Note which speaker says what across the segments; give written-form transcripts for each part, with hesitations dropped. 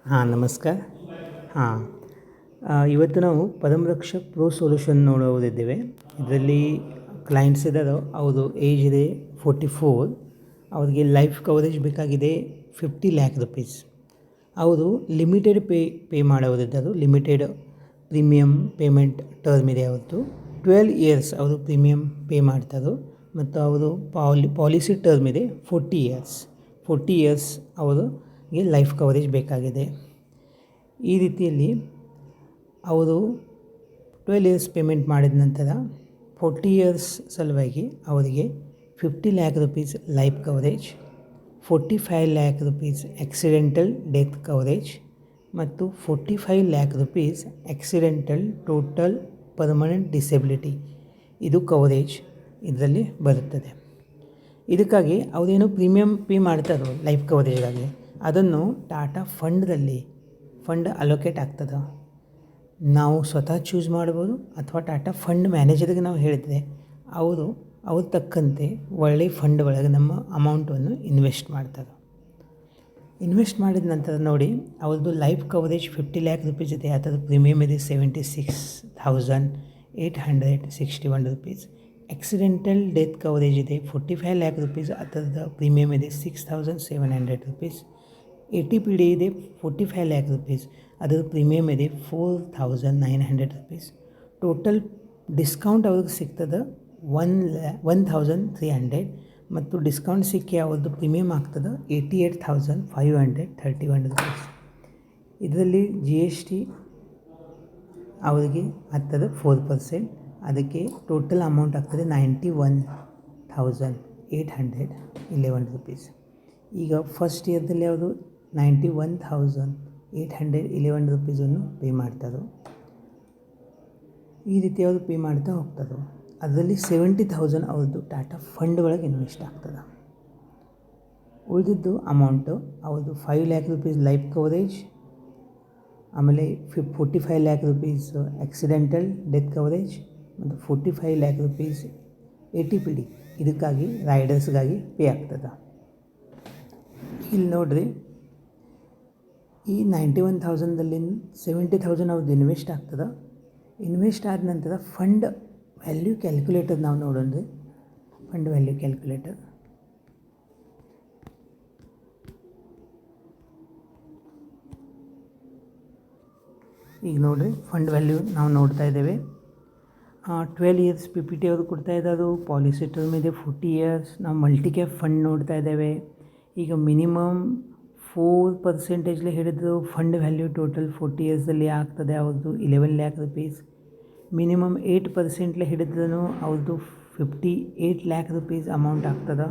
Speaker 1: ಹಾಂ ನಮಸ್ಕಾರ. ಹಾಂ ಇವತ್ತು ನಾವು ಪದಮರಕ್ಷಕ್ ಪ್ರೋ ಸೊಲ್ಯೂಷನ್ ನೋಡೋದಿದ್ದೇವೆ. ಇದರಲ್ಲಿ ಕ್ಲೈಂಟ್ಸ್ ಇದ್ದಾರೋ ಅವ್ರದ್ದು ಏಜ್ ಇದೆ 44, ಅವ್ರಿಗೆ ಲೈಫ್ ಕವರೇಜ್ ಬೇಕಾಗಿದೆ 50 ಲ್ಯಾಕ್ ರುಪೀಸ್. ಅವರು ಲಿಮಿಟೆಡ್ ಪೇ ಮಾಡೋದಿದ್ದರು. ಲಿಮಿಟೆಡ್ ಪ್ರೀಮಿಯಮ್ ಪೇಮೆಂಟ್ ಟರ್ಮ್ ಇದೆ ಅವ್ರದ್ದು. 12 ಇಯರ್ಸ್ ಅವರು ಪ್ರೀಮಿಯಮ್ ಪೇ ಮಾಡ್ತಾರೆ ಮತ್ತು ಅವರು ಪಾಲಿಸಿ ಟರ್ಮ್ ಇದೆ 40 ಇಯರ್ಸ್. 40 ಇಯರ್ಸ್ ಅವರಿಗೆ ಲೈಫ್ ಕವರೇಜ್ ಬೇಕಾಗಿದೆ. ಈ ರೀತಿಯಲ್ಲಿ ಅವರು 12 ಇಯರ್ಸ್ ಪೇಮೆಂಟ್ ಮಾಡಿದ ನಂತರ 40 ಇಯರ್ಸ್ ಸಲುವಾಗಿ ಅವರಿಗೆ 50 lakh rupees life coverage, 45 lac rupees accidental death coverage ಮತ್ತು 45 lac rupees accidental total permanent disability ಇದು ಕವರೇಜ್ ಇದರಲ್ಲಿ ಬರುತ್ತದೆ. ಇದಕ್ಕಾಗಿ ಅವರೇನು ಪ್ರೀಮಿಯಮ್ ಪೇ ಮಾಡ್ತಾರೋ ಲೈಫ್ ಕವರೇಜ್ಗಾಗಿ ಅದನ್ನು ಟಾಟಾ ಫಂಡ್ ಅಲೋಕೇಟ್ ಆಗ್ತದೆ. ನಾವು ಸ್ವತಃ ಚೂಸ್ ಮಾಡ್ಬೋದು ಅಥವಾ ಟಾಟಾ ಫಂಡ್ ಮ್ಯಾನೇಜರ್ಗೆ ನಾವು ಹೇಳಿದರೆ ಅವ್ರು ತಕ್ಕಂತೆ ಒಳ್ಳೆಯ ಫಂಡ್ ಒಳಗೆ ನಮ್ಮ ಅಮೌಂಟನ್ನು ಇನ್ವೆಸ್ಟ್ ಮಾಡ್ತಾರೆ. ಇನ್ವೆಸ್ಟ್ ಮಾಡಿದ ನಂತರ ನೋಡಿ ಅವ್ರದ್ದು ಲೈಫ್ ಕವರೇಜ್ 50 ಲ್ಯಾಕ್ ರುಪೀಸ್ ಇದೆ. ಅದರ ಪ್ರೀಮಿಯಮ್ ಇದೆ 76,861 ರುಪೀಸ್. ಆಕ್ಸಿಡೆಂಟಲ್ ಡೆತ್ ಕವರೇಜ್ ಇದೆ 45 ಲ್ಯಾಕ್ ರುಪೀಸ್. ಅದರದ ಪ್ರೀಮಿಯಮ್ ಇದೆ 6,700 ರುಪೀಸ್. ATPD ಇದೆ 45 ಲ್ಯಾಕ್ ರುಪೀಸ್. ಅದರ ಪ್ರೀಮಿಯಮ್ ಇದೆ 4,900 ರುಪೀಸ್. ಟೋಟಲ್ ಡಿಸ್ಕೌಂಟ್ ಅವ್ರಿಗೆ ಸಿಗ್ತದೆ 1,300 ಮತ್ತು ಡಿಸ್ಕೌಂಟ್ ಸಿಕ್ಕಿ ಅವ್ರದ್ದು ಪ್ರೀಮಿಯಮ್ ಆಗ್ತದೆ 88,531 ರುಪೀಸ್. ಇದರಲ್ಲಿ GST ಅವರಿಗೆ ಆಗ್ತದೆ 4%. ಅದಕ್ಕೆ ಟೋಟಲ್ ಅಮೌಂಟ್ ಆಗ್ತದೆ 91,811 ರುಪೀಸ್. ಈಗ ಫಸ್ಟ್ ಇಯರ್ದಲ್ಲಿ ಅವರು 91,811 ರುಪೀಸನ್ನು ಪೇ ಮಾಡ್ತಾರೆ. ಈ ರೀತಿ ಅವರು ಪೇ ಮಾಡ್ತಾ ಹೋಗ್ತಾರೆ. ಅದರಲ್ಲಿ 70,000 ಅವ್ರದ್ದು ಟಾಟಾ ಫಂಡ್ ಒಳಗೆ ಇನ್ವೆಸ್ಟ್ ಆಗ್ತದೆ. ಉಳಿದಿದ್ದು ಅಮೌಂಟು ಅವ್ರದ್ದು 5 ಲ್ಯಾಕ್ ರುಪೀಸ್ ಲೈಫ್ ಕವರೇಜ್, ಆಮೇಲೆ 45 lac rupees accidental death coverage ಮತ್ತು 45 ಲ್ಯಾಕ್ ರುಪೀಸ್ ATPD ಇದಕ್ಕಾಗಿ ರೈಡರ್ಸ್ಗಾಗಿ ಪೇ ಆಗ್ತದೆ. ಇಲ್ಲಿ ನೋಡಿರಿ, ಈ 91,000ದಲ್ಲಿ 70,000 ಅವ್ರದ್ದು ಇನ್ವೆಸ್ಟ್ ಆಗ್ತದೆ. ಇನ್ವೆಸ್ಟ್ ಆದ ನಂತರ ಫಂಡ್ ವ್ಯಾಲ್ಯೂ ಕ್ಯಾಲ್ಕುಲೇಟರ್ ನಾವು ನೋಡೋಣ. ಫಂಡ್ ವ್ಯಾಲ್ಯೂ ಕ್ಯಾಲ್ಕುಲೇಟರ್ ಈಗ ನೋಡಿರಿ, ಫಂಡ್ ವ್ಯಾಲ್ಯೂ ನಾವು ನೋಡ್ತಾ ಇದ್ದೇವೆ. 12 ಇಯರ್ಸ್ PPT ಅವರು ಕೊಡ್ತಾ ಇದ್ದಾರೆ. ಪಾಲಿಸಿ ಟರ್ಮ್ ಇದೆ 40 ಇಯರ್ಸ್. ನಾವು ಮಲ್ಟಿ ಕ್ಯಾಪ್ ಫಂಡ್ ನೋಡ್ತಾ ಇದ್ದೇವೆ. ಈಗ ಮಿನಿಮಮ್ 4% ಹಿಡಿದು ಫಂಡ್ ವ್ಯಾಲ್ಯೂ ಟೋಟಲ್ 40 ಇಯರ್ಸಲ್ಲಿ ಆಗ್ತದೆ ಅವ್ರದ್ದು 11 ಲ್ಯಾಕ್ ರುಪೀಸ್. ಮಿನಿಮಮ್ 8% ಹಿಡಿದ್ರೂ ಅವ್ರದ್ದು 58 ಲ್ಯಾಕ್ ರುಪೀಸ್ ಅಮೌಂಟ್ ಆಗ್ತದೆ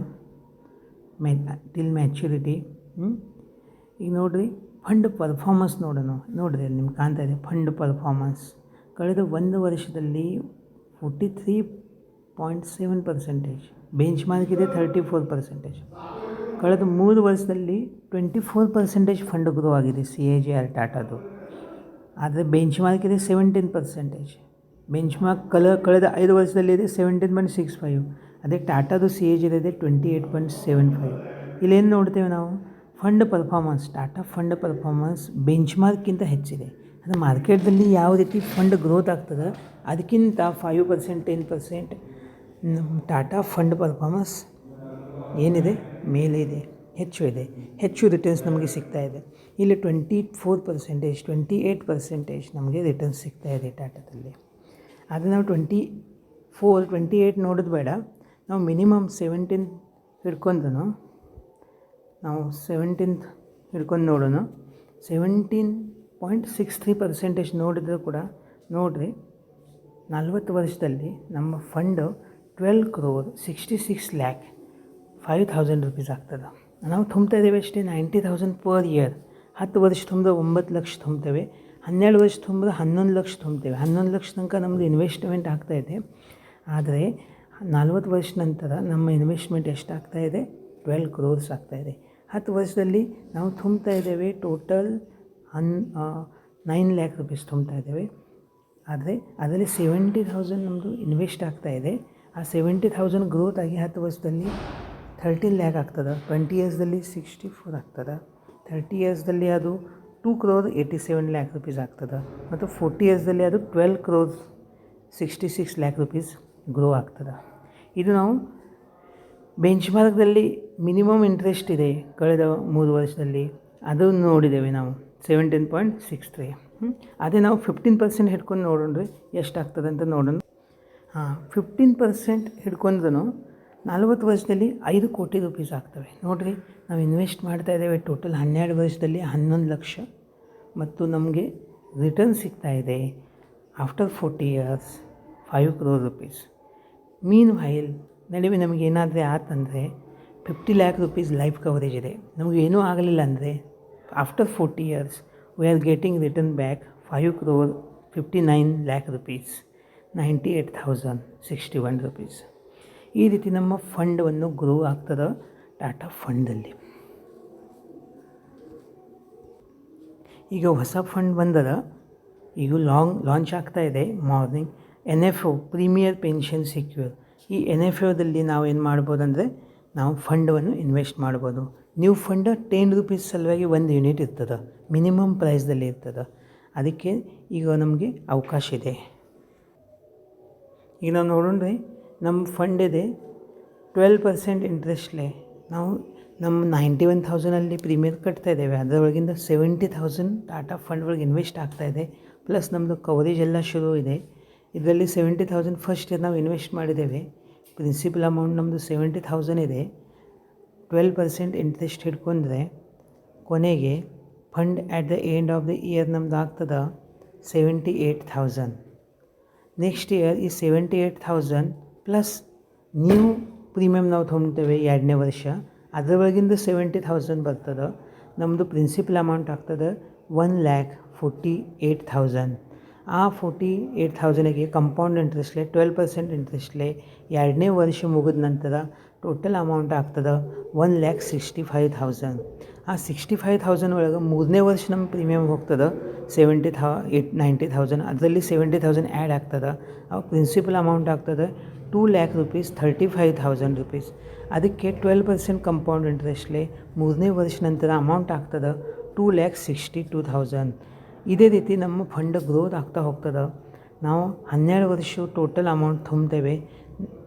Speaker 1: ಟಿಲ್ ಮ್ಯಾಚ್ಯೂರಿಟಿ. ಈಗ ನೋಡಿರಿ, ಫಂಡ್ ಪರ್ಫಾರ್ಮೆನ್ಸ್ ನೋಡಿರಿ ನಿಮ್ಗೆ ಕಾಣ್ತಾ ಇದೆ. ಫಂಡ್ ಪರ್ಫಾರ್ಮೆನ್ಸ್ ಕಳೆದ 1 ವರ್ಷದಲ್ಲಿ 43.7%, ಬೆಂಚ್ ಮಾರ್ಕ್ ಇದೆ 34%. ಕಳೆದ 3 ವರ್ಷದಲ್ಲಿ 24% ಫಂಡ್ ಗ್ರೋ ಆಗಿದೆ CAGR ಟಾಟಾದು. ಆದರೆ ಬೆಂಚ್ ಮಾರ್ಕ್ ಇದೆ 17%. ಬೆಂಚ್ ಮಾರ್ಕ್ ಕಳೆದ 5 ವರ್ಷದಲ್ಲಿ ಇದೆ 17.65. ಅದೇ ಟಾಟಾದು CAGR ಇದೆ 28.75. ಇಲ್ಲೇನು ನೋಡ್ತೇವೆ ನಾವು, fund performance, Tata fund performance ಬೆಂಚ್ ಮಾರ್ಕ್ಗಿಂತ ಹೆಚ್ಚಿದೆ. ಅಂದರೆ ಮಾರ್ಕೆಟ್ದಲ್ಲಿ ಯಾವ ರೀತಿ ಫಂಡ್ ಗ್ರೋತ್ ಆಗ್ತದೆ ಅದಕ್ಕಿಂತ 5%, 10% ಟಾಟಾ ಫಂಡ್ ಪರ್ಫಾರ್ಮೆನ್ಸ್ ಏನಿದೆ ಮೇಲೆ ಇದೆ, ಹೆಚ್ಚು ರಿಟರ್ನ್ಸ್ ನಮಗೆ ಸಿಗ್ತಾ ಇದೆ. ಇಲ್ಲಿ 24%, 28% ನಮಗೆ ರಿಟರ್ನ್ಸ್ ಸಿಗ್ತಾ ಇದೆ ಟಾಟಾದಲ್ಲಿ. ಆದರೆ ನಾವು 24, 28 ನೋಡೋದು ಬೇಡ. ನಾವು ಮಿನಿಮಮ್ 17 ಹಿಡ್ಕೊಂಡು ನಾವು 17 ಹಿಡ್ಕೊಂಡು ನೋಡೋಣ. 17.63% ನೋಡಿದರೂ ಕೂಡ ನೋಡಿರಿ, 40 ವರ್ಷದಲ್ಲಿ ನಮ್ಮ ಫಂಡು 12,66,05,000 ರುಪೀಸ್ ಆಗ್ತದೆ. ನಾವು ತುಂಬ್ತಾ ಇದ್ದೇವೆ ಅಷ್ಟೇ 90,000 ಪರ್ ಇಯರ್. 10 ವರ್ಷ ತುಂಬಿದ್ರೆ 9 ಲಕ್ಷ ತುಂಬ್ತೇವೆ. 12 ವರ್ಷ ತುಂಬಿದ್ರೆ 11 ಲಕ್ಷ ತುಂಬ್ತೇವೆ. 11 ಲಕ್ಷ ತನಕ ನಮ್ಮದು ಇನ್ವೆಸ್ಟ್ಮೆಂಟ್ ಆಗ್ತಾಯಿದೆ. ಆದರೆ 40 ವರ್ಷ ನಂತರ ನಮ್ಮ ಇನ್ವೆಸ್ಟ್ಮೆಂಟ್ ಎಷ್ಟಾಗ್ತಾಯಿದೆ? 12 crores ಆಗ್ತಾಯಿದೆ. 10 ವರ್ಷದಲ್ಲಿ ನಾವು ತುಂಬ್ತಾ ಇದ್ದೇವೆ ಟೋಟಲ್ 9 ಲ್ಯಾಕ್ ರುಪೀಸ್ ತುಂಬ್ತಾ ಇದ್ದೇವೆ. ಆದರೆ ಅದರಲ್ಲಿ 70,000 ನಮ್ಮದು ಇನ್ವೆಸ್ಟ್ ಆಗ್ತಾಯಿದೆ. ಆ 70,000 ಗ್ರೋತ್ ಆಗಿ 10 ವರ್ಷದಲ್ಲಿ 13 ಲ್ಯಾಕ್ ಆಗ್ತದೆ. 20 ಇಯರ್ಸ್ದಲ್ಲಿ 64 ಆಗ್ತದೆ. 30 ಇಯರ್ಸ್ದಲ್ಲಿ ಅದು 2,87 lakh rupees ಆಗ್ತದೆ. ಮತ್ತು 40 ಇಯರ್ಸ್ದಲ್ಲಿ ಅದು 12,66 lakh rupees ಗ್ರೋ ಆಗ್ತದೆ. ಇದು ನಾವು ಬೆಂಚ್ ಮಾರ್ಕ್ದಲ್ಲಿ ಮಿನಿಮಮ್ ಇಂಟ್ರೆಸ್ಟ್ ಇದೆ ಕಳೆದ 3 ವರ್ಷದಲ್ಲಿ, ಅದು ನೋಡಿದ್ದೇವೆ ನಾವು 17.63. ಅದೇ ನಾವು 15% ಹಿಡ್ಕೊಂಡು ನೋಡೋಣ್ರಿ ಎಷ್ಟಾಗ್ತದೆ ಅಂತ ನೋಡೋಣ. 15% ಹಿಡ್ಕೊಂಡ್ರೂ 40 ವರ್ಷದಲ್ಲಿ 5 ಕೋಟಿ ರೂಪೀಸ್ ಆಗ್ತವೆ. ನೋಡಿರಿ, ನಾವು ಇನ್ವೆಸ್ಟ್ ಮಾಡ್ತಾ ಇದ್ದೇವೆ ಟೋಟಲ್ 12 ವರ್ಷದಲ್ಲಿ 11 ಲಕ್ಷ, ಮತ್ತು ನಮಗೆ ರಿಟರ್ನ್ ಸಿಗ್ತಾ ಇದೆ ಆಫ್ಟರ್ 40 ಇಯರ್ಸ್ 5 crore rupees. ಮೀನ್ ವೈಲ್ ನಡುವೆ ನಮಗೆ ಏನಾದರೆ ಆತಂದರೆ 50 lakh rupees ಲೈಫ್ ಕವರೇಜ್ ಇದೆ. ನಮಗೇನೂ ಆಗಲಿಲ್ಲ ಅಂದರೆ after 40 years we are getting return back 5,59 lakh rupees 98,061 rupees. ಈ ರೀತಿ ನಮ್ಮ ಫಂಡವನ್ನು ಗ್ರೋ ಆಗ್ತದೆ ಟಾಟಾ ಫಂಡಲ್ಲಿ. ಈಗ ಹೊಸ ಫಂಡ್ ಬಂದದ, ಈಗ ಲಾಂಚ್ ಆಗ್ತಾ ಇದೆ morning. NFO premier pension secure. ಈ NFOದಲ್ಲಿ ನಾವು ಏನು ಮಾಡ್ಬೋದು ಅಂದರೆ ನಾವು ಫಂಡವನ್ನು ಇನ್ವೆಸ್ಟ್ ಮಾಡ್ಬೋದು. ನ್ಯೂ ಫಂಡ 10 rupees ಸಲುವಾಗಿ 1 ಯೂನಿಟ್ ಇರ್ತದೆ, ಮಿನಿಮಮ್ ಪ್ರೈಸ್ದಲ್ಲಿ ಇರ್ತದೆ. ಅದಕ್ಕೆ ಈಗ ನಮಗೆ ಅವಕಾಶ ಇದೆ. ಈಗ ನಾವು ನೋಡೋಣ್ರಿ, ನಮ್ಮ ಫಂಡ್ ಇದೆ 12% ಇಂಟ್ರೆಸ್ಟ್ಲೆ. ನಾವು ನಮ್ಮ 91,000 ಪ್ರೀಮಿಯರ್ ಕಟ್ತಾ ಇದ್ದೇವೆ, ಅದರೊಳಗಿಂದ 70,000 ಟಾಟಾ ಫಂಡ್ ಒಳಗೆ ಇನ್ವೆಸ್ಟ್ ಆಗ್ತಾಯಿದೆ. ಪ್ಲಸ್ ನಮ್ಮದು ಕವರೇಜ್ ಎಲ್ಲ ಶುರು ಇದೆ. ಇದರಲ್ಲಿ 70,000 ಫಸ್ಟ್ ಇಯರ್ ನಾವು ಇನ್ವೆಸ್ಟ್ ಮಾಡಿದ್ದೇವೆ. ಪ್ರಿನ್ಸಿಪಲ್ ಅಮೌಂಟ್ ನಮ್ಮದು 70,000 ಇದೆ. 12% ಇಂಟ್ರೆಸ್ಟ್ ಹಿಡ್ಕೊಂಡ್ರೆ ಕೊನೆಗೆ fund at the end of the year ನಮ್ದು ಆಗ್ತದೆ 78,000. ನೆಕ್ಸ್ಟ್ ಇಯರ್ ಈ 78,000 ಪ್ಲಸ್ ನ್ಯೂ ಪ್ರೀಮಿಯಮ್ ನಾವು ತೊಗೊತೇವೆ 2ನೇ ವರ್ಷ, ಅದರೊಳಗಿಂದ 70,000 ಬರ್ತದೆ. ನಮ್ಮದು ಪ್ರಿನ್ಸಿಪಲ್ ಅಮೌಂಟ್ ಆಗ್ತದೆ 1,48,000. ಆ 48,000ಗೆ ಕಂಪೌಂಡ್ ಇಂಟ್ರೆಸ್ಟ್ಲೆ 12% ಇಂಟ್ರೆಸ್ಟ್ಲೆ 2ನೇ ವರ್ಷ ಮುಗಿದ ನಂತರ ಟೋಟಲ್ ಅಮೌಂಟ್ ಆಗ್ತದೆ 1,65,000. ಆ 65,000 ಒಳಗೆ 3ನೇ ವರ್ಷ ನಮ್ಮ ಪ್ರೀಮಿಯಮ್ ಹೋಗ್ತದೆ 90,000. ಅದರಲ್ಲಿ 70,000 ಆ್ಯಡ್ ಆಗ್ತದೆ. ಆ ಪ್ರಿನ್ಸಿಪಲ್ ಅಮೌಂಟ್ ಆಗ್ತದೆ 2 lakh rupees 35,000 rupees. ಅದಕ್ಕೆ 12% ಕಂಪೌಂಡ್ ಇಂಟ್ರೆಸ್ಟ್ಲೆ 3ನೇ ವರ್ಷ ನಂತರ ಅಮೌಂಟ್ ಆಗ್ತದೆ 2,62,000. ಇದೇ ರೀತಿ ನಮ್ಮ ಫಂಡ್ ಗ್ರೋತ್ ಆಗ್ತಾ ಹೋಗ್ತದೆ. ನಾವು 12 ವರ್ಷ ಟೋಟಲ್ ಅಮೌಂಟ್ ತುಂಬ್ತೇವೆ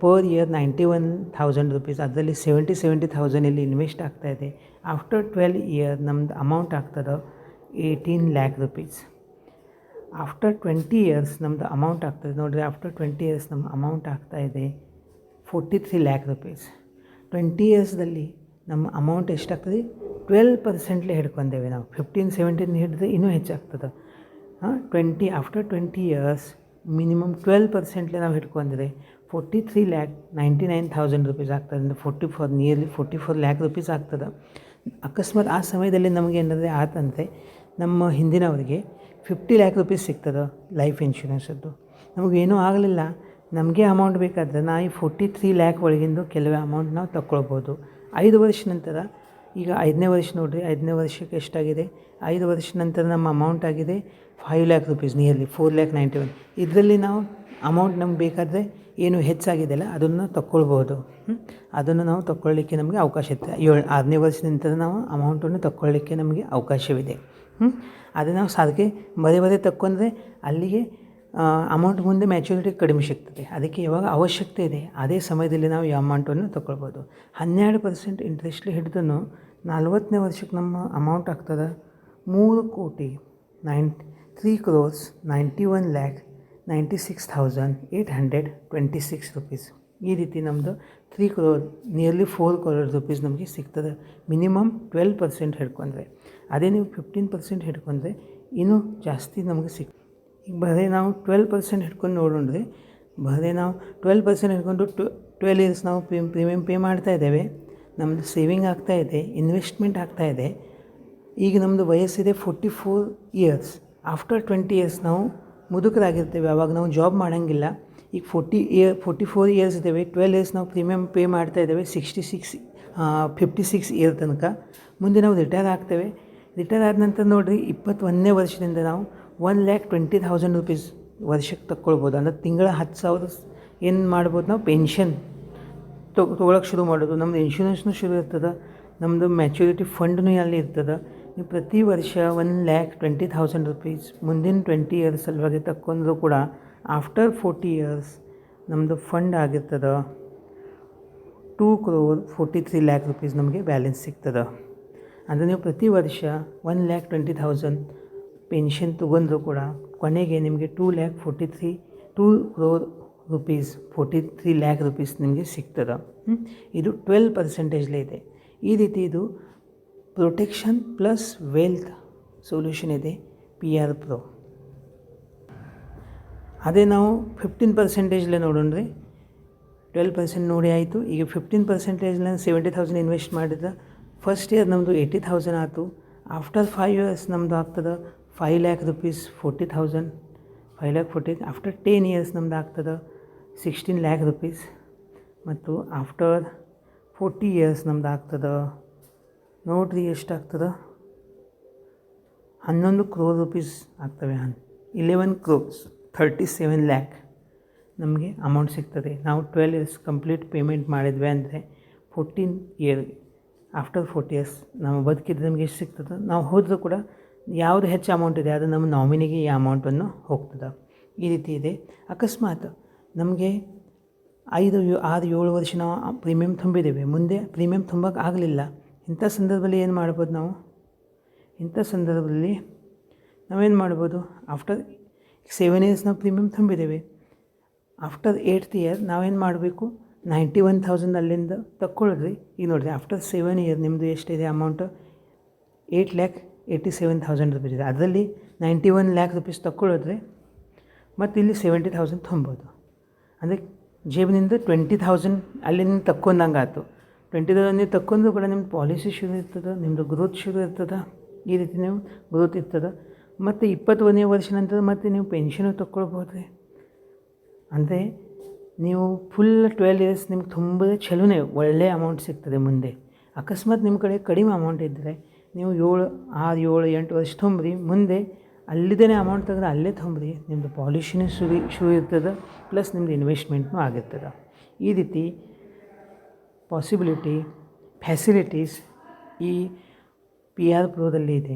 Speaker 1: ಪರ್ ಇಯರ್ 91,000 rupees. ಅದರಲ್ಲಿ 70,000 ಇಲ್ಲಿ ಇನ್ವೆಸ್ಟ್ ಆಗ್ತಾಯಿದೆ. ಆಫ್ಟರ್ 12 ಇಯರ್ ನಮ್ಮದು ಅಮೌಂಟ್ ಆಗ್ತದೆ 18 lakh rupees. ಆಫ್ಟರ್ 20 ಇಯರ್ಸ್ ನಮ್ಮದು ಅಮೌಂಟ್ ಆಗ್ತದೆ ನೋಡಿರಿ. ಆಫ್ಟರ್ 20 ಇಯರ್ಸ್ ನಮ್ಮ ಅಮೌಂಟ್ ಆಗ್ತಾಯಿದೆ 43 lakh rupees. 20 ಇಯರ್ಸ್ದಲ್ಲಿ ನಮ್ಮ ಅಮೌಂಟ್ ಎಷ್ಟಾಗ್ತದೆ 12%ಲೇ ಹಿಡ್ಕೊಂಡೇವೆ ನಾವು. 15-17 ಹಿಡಿದ್ರೆ ಇನ್ನೂ ಹೆಚ್ಚಾಗ್ತದೆ. ಆಫ್ಟರ್ 20 ಇಯರ್ಸ್ ಮಿನಿಮಮ್ 12%ಲೇ ನಾವು ಹಿಡ್ಕೊಂಡ್ರೆ 43,99,000 rupees ಆಗ್ತದೆ. ಅಂದರೆ ನಿಯರ್ಲಿ 44 lakh rupees ಆಗ್ತದೆ. ಅಕಸ್ಮಾತ್ ಆ ಸಮಯದಲ್ಲಿ ನಮಗೆ ಏನಾದರೆ ಆತಂದರೆ ನಮ್ಮ ಹಿಂದಿನವರಿಗೆ 50 lakh rupees ಸಿಗ್ತದೆ ಲೈಫ್ ಇನ್ಶೂರೆನ್ಸದ್ದು. ನಮಗೇನೂ ಆಗಲಿಲ್ಲ, ನಮಗೆ ಅಮೌಂಟ್ ಬೇಕಾದರೆ ನಾ ಈ 43 lakh ಒಳಗಿಂದು ಕೆಲವೇ ಅಮೌಂಟ್ ನಾವು ತಗೊಳ್ಬೋದು. 5 ವರ್ಷ ನಂತರ, ಈಗ 5ನೇ ವರ್ಷ ನೋಡಿರಿ, 5ನೇ ವರ್ಷಕ್ಕೆ ಎಷ್ಟಾಗಿದೆ, 5 ವರ್ಷ ನಂತರ ನಮ್ಮ ಅಮೌಂಟ್ ಆಗಿದೆ 5 lakh rupees, ನಿಯರ್ಲಿ 4,91,000. ಇದರಲ್ಲಿ ನಾವು ಅಮೌಂಟ್ ನಮ್ಗೆ ಬೇಕಾದರೆ ಏನು ಹೆಚ್ಚಾಗಿದೆಯಲ್ಲ ಅದನ್ನು ತಗೊಳ್ಬೋದು. ಅದನ್ನು ನಾವು ತಗೊಳ್ಳಿಕ್ಕೆ ನಮಗೆ ಅವಕಾಶ ಇರುತ್ತೆ. 6ನೇ ವರ್ಷ ನಂತರ ನಾವು ಅಮೌಂಟನ್ನು ತಗೊಳ್ಳಿಕ್ಕೆ ನಮಗೆ ಅವಕಾಶವಿದೆ. ಅದೇ ನಾವು ಸಾರಿಗೆ ಬರೇ ತಕ್ಕೊಂಡ್ರೆ ಅಲ್ಲಿಗೆ ಅಮೌಂಟ್ ಮುಂದೆ ಮ್ಯಾಚುರಿಟಿ ಕಡಿಮೆ ಸಿಗ್ತದೆ. ಅದಕ್ಕೆ ಯಾವಾಗ ಅವಶ್ಯಕತೆ ಇದೆ ಅದೇ ಸಮಯದಲ್ಲಿ ನಾವು ಈ ಅಮೌಂಟನ್ನು ತಗೊಳ್ಬೋದು. 12% ಇಂಟ್ರೆಸ್ಟ್ ಹಿಡಿದು 40ನೇ ವರ್ಷಕ್ಕೆ ನಮ್ಮ ಅಮೌಂಟ್ ಆಗ್ತದೆ 3,91,96,826 rupees. ಈ ರೀತಿ ನಮ್ಮದು 3 crore, ನಿಯರ್ಲಿ 4 crore rupees ನಮಗೆ ಸಿಗ್ತದೆ ಮಿನಿಮಮ್ 12% ಹಿಡ್ಕೊಂಡ್ರೆ. ಅದೇ ನೀವು 15% ಹಿಡ್ಕೊಂಡ್ರೆ ಇನ್ನೂ ಜಾಸ್ತಿ ನಮಗೆ ಈಗ ಬರೀ ನಾವು 12% ಹಿಡ್ಕೊಂಡು ನೋಡೋಣ್ರಿ. ಬರೀ ನಾವು 12% ಹಿಡ್ಕೊಂಡು 12 ಇಯರ್ಸ್ ನಾವು ಪ್ರೀಮಿಯಮ್ ಪೇ ಮಾಡ್ತಾ ಇದ್ದೇವೆ. ನಮ್ಮದು ಸೇವಿಂಗ್ ಆಗ್ತಾಯಿದೆ, ಇನ್ವೆಸ್ಟ್ಮೆಂಟ್ ಆಗ್ತಾಯಿದೆ. ಈಗ ನಮ್ಮದು ವಯಸ್ಸಿದೆ 44 ಇಯರ್ಸ್. ಆಫ್ಟರ್ 20 ಇಯರ್ಸ್ ನಾವು ಮುದುಕರಾಗಿರ್ತೇವೆ, ಆವಾಗ ನಾವು ಜಾಬ್ ಮಾಡೋಂಗಿಲ್ಲ. ಈಗ 44 ಇಯರ್ಸ್ ಇದ್ದೇವೆ, 12 ಇಯರ್ಸ್ ನಾವು ಪ್ರೀಮಿಯಮ್ ಪೇ ಮಾಡ್ತಾ ಇದ್ದೇವೆ 56 ಇಯರ್ ತನಕ. ಮುಂದೆ ನಾವು ರಿಟೈರ್ ಆಗ್ತೇವೆ. ರಿಟೈರ್ ಆದ ನಂತರ ನೋಡಿರಿ 21ನೇ ವರ್ಷದಿಂದ ನಾವು 1,20,000 rupees ವರ್ಷಕ್ಕೆ ತಗೊಳ್ಬೋದು. ಅಂದರೆ ತಿಂಗಳ 10,000 ಏನು ಮಾಡ್ಬೋದು ನಾವು ಪೆನ್ಷನ್ ತೊಗೊಳಕ್ಕೆ ಶುರು ಮಾಡೋದು. ನಮ್ಮದು ಇನ್ಶೂರೆನ್ಸ್ನೂ ಶುರು ಇರ್ತದೆ, ನಮ್ಮದು ಮ್ಯಾಚುರಿಟಿ ಫಂಡ್ನೂ ಅಲ್ಲಿ ಇರ್ತದೆ. ನೀವು ಪ್ರತಿ ವರ್ಷ 1,20,000 ರೂಪೀಸ್ ಮುಂದಿನ 20 ಇಯರ್ಸ್ ಸಲುವಾಗಿ ತಕ್ಕೊಂಡ್ರೂ ಕೂಡ ಆಫ್ಟರ್ 40 ಇಯರ್ಸ್ ನಮ್ಮದು ಫಂಡ್ ಆಗಿರ್ತದೆ 2,43,00,000 ರೂಪೀಸ್ ನಮಗೆ ಬ್ಯಾಲೆನ್ಸ್ ಸಿಗ್ತದೆ. ಅಂದರೆ ನೀವು ಪ್ರತಿ ವರ್ಷ 1,20,000 ಪೆನ್ಷನ್ ತೊಗೊಂಡ್ರೂ ಕೂಡ ಕೊನೆಗೆ ನಿಮಗೆ 2,43,00,000 ರೂಪೀಸ್ ನಿಮಗೆ ಸಿಗ್ತದೆ. ಇದು 12% ಇದೆ. ಈ ರೀತಿ ಇದು ಪ್ರೊಟೆಕ್ಷನ್ ಪ್ಲಸ್ ವೆಲ್ತ್ ಸೊಲ್ಯೂಷನ್ ಇದೆ PR Pro. ಅದೇ ನಾವು 15% ನೋಡೋಣ ರೀ. 12% ನೋಡಿ ಆಯಿತು. ಈಗ 15% 70,000 ಇನ್ವೆಸ್ಟ್ ಮಾಡಿದ್ರೆ ಫಸ್ಟ್ ಇಯರ್ ನಮ್ಮದು 80,000 ಆಯಿತು. ಆಫ್ಟರ್ 5 ಇಯರ್ಸ್ ನಮ್ಮದು ಆಗ್ತದೆ 5,00,000 ರೂಪೀಸ್ 40,000 5,40,000. ಆಫ್ಟರ್ 10 ಇಯರ್ಸ್ ನಮ್ದು ಆಗ್ತದೆ 16,00,000 ರೂಪೀಸ್. ಮತ್ತು ಆಫ್ಟರ್ 40 ಇಯರ್ಸ್ ನಮ್ದು ಆಗ್ತದೆ ನೋಡಿರಿ ಎಷ್ಟಾಗ್ತದೆ 11 crore ರೂಪೀಸ್ ಆಗ್ತವೆ. 11 crores 37 lakh ನಮಗೆ ಅಮೌಂಟ್ ಸಿಗ್ತದೆ. ನಾವು 12 ಇಯರ್ಸ್ ಕಂಪ್ಲೀಟ್ ಪೇಮೆಂಟ್ ಮಾಡಿದ್ವಿ ಅಂದರೆ 14 ಇಯರ್ ಆಫ್ಟರ್ 40 ಇಯರ್ಸ್ ನಾವು ಬದುಕಿದ್ರೆ ನಮಗೆ ಎಷ್ಟು ಸಿಗ್ತದೆ. ನಾವು ಹೋದರೂ ಕೂಡ ಯಾವುದು ಹೆಚ್ಚು ಅಮೌಂಟ್ ಇದೆ ಅದು ನಮ್ಮ ನಾಮಿನಿಗೆ ಈ ಅಮೌಂಟನ್ನು ಹೋಗ್ತದೆ. ಈ ರೀತಿ ಇದೆ. ಅಕಸ್ಮಾತ್ ನಮಗೆ 5, 6, 7 ವರ್ಷ ನಾವು ಪ್ರೀಮಿಯಮ್ ತುಂಬಿದ್ದೇವೆ, ಮುಂದೆ ಪ್ರೀಮಿಯಮ್ ತುಂಬಕ್ಕೆ ಆಗಲಿಲ್ಲ. ಇಂಥ ಸಂದರ್ಭದಲ್ಲಿ ಏನು ಮಾಡ್ಬೋದು ನಾವು? ಇಂಥ ಸಂದರ್ಭದಲ್ಲಿ ನಾವೇನು ಮಾಡ್ಬೋದು? ಆಫ್ಟರ್ 7 ಇಯರ್ಸ್ ನಾವು ಪ್ರೀಮಿಯಮ್ ತುಂಬಿದ್ದೇವೆ. ಆಫ್ಟರ್ 8th ಇಯರ್ ನಾವೇನು ಮಾಡಬೇಕು? 91,000 ಅಲ್ಲಿಂದ ತಕ್ಕೊಳ್ಳ್ರಿ. ಈಗ ನೋಡಿರಿ ಆಫ್ಟರ್ 7 ಇಯರ್ ನಿಮ್ಮದು ಎಷ್ಟಿದೆ ಅಮೌಂಟು? 8,87,000 ರೂಪೀಸ್ ಇದೆ. ಅದರಲ್ಲಿ 91 lakh ರೂಪೀಸ್ ತಕ್ಕೊಳ್ಳೋದ್ರೆ ಮತ್ತು ಇಲ್ಲಿ 70,000 ತುಂಬೋದು. ಅಂದರೆ ಜೇಬಿನಿಂದ 20,000 ಅಲ್ಲಿಂದ ತಕ್ಕೊಂಡಂಗೆ ಆಯ್ತು. 20,000 ನೀವು ತಕ್ಕೊಂಡ್ರು ಕೂಡ ನಿಮ್ಮ ಪಾಲಿಸಿ ಶುರು ಇರ್ತದೆ, ನಿಮ್ಮದು ಗ್ರೋತ್ ಶುರು ಇರ್ತದೆ. ಈ ರೀತಿ ನೀವು ಗ್ರೋತ್ ಇರ್ತದೆ. ಮತ್ತು 21ನೇ ವರ್ಷ ನಂತರ ಮತ್ತೆ ನೀವು ಪೆನ್ಷನು ತಗೊಳ್ಬೋದು ರೀ. ಅಂದರೆ ನೀವು ಫುಲ್ 12 ಇಯರ್ಸ್ ನಿಮ್ಗೆ ತುಂಬ ಚಲೋನೇ ಒಳ್ಳೆಯ ಅಮೌಂಟ್ ಸಿಗ್ತದೆ ಮುಂದೆ. ಅಕಸ್ಮಾತ್ ನಿಮ್ಮ ಕಡೆ ಕಡಿಮೆ ಅಮೌಂಟ್ ಇದ್ದರೆ ನೀವು 7, 8 ವರ್ಷ ತುಂಬ್ರಿ, ಮುಂದೆ ಅಲ್ಲಿದೇ ಅಮೌಂಟ್ ತೆಗೆದು ಅಲ್ಲೇ ತುಂಬ್ರಿ, ನಿಮ್ಮದು ಪಾಲಿಸಿನೂ ಶುರು ಇರ್ತದೆ, ಪ್ಲಸ್ ನಿಮ್ಮದು ಇನ್ವೆಸ್ಟ್ಮೆಂಟ್ನೂ ಆಗಿರ್ತದೆ. ಈ ರೀತಿ ಪಾಸಿಬಿಲಿಟಿ ಫೆಸಿಲಿಟೀಸ್ ಈ PR Proದಲ್ಲಿ ಇದೆ.